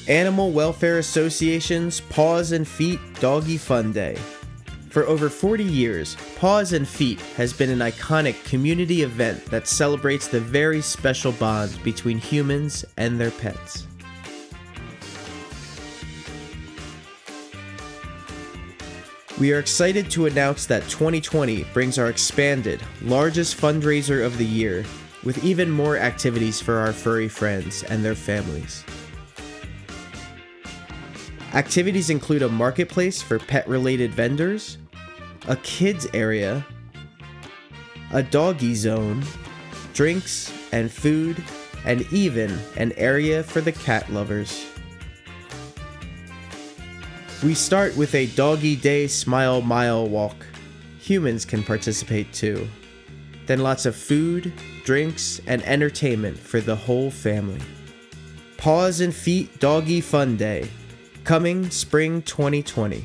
Animal Welfare Association's Paws and Feet Doggy Fun Day. For over 40 years, Paws and Feet has been an iconic community event that celebrates the very special bonds between humans and their pets. We are excited to announce that 2020 brings our expanded, largest fundraiser of the year, with even more activities for our furry friends and their families. Activities include a marketplace for pet-related vendors, a kids area, a doggy zone, drinks and food, and even an area for the cat lovers. We start with a Doggy Day Smile Mile walk. Humans can participate too. Then lots of food, drinks, and entertainment for the whole family. Paws and Feet Doggy Fun Day, coming spring 2020.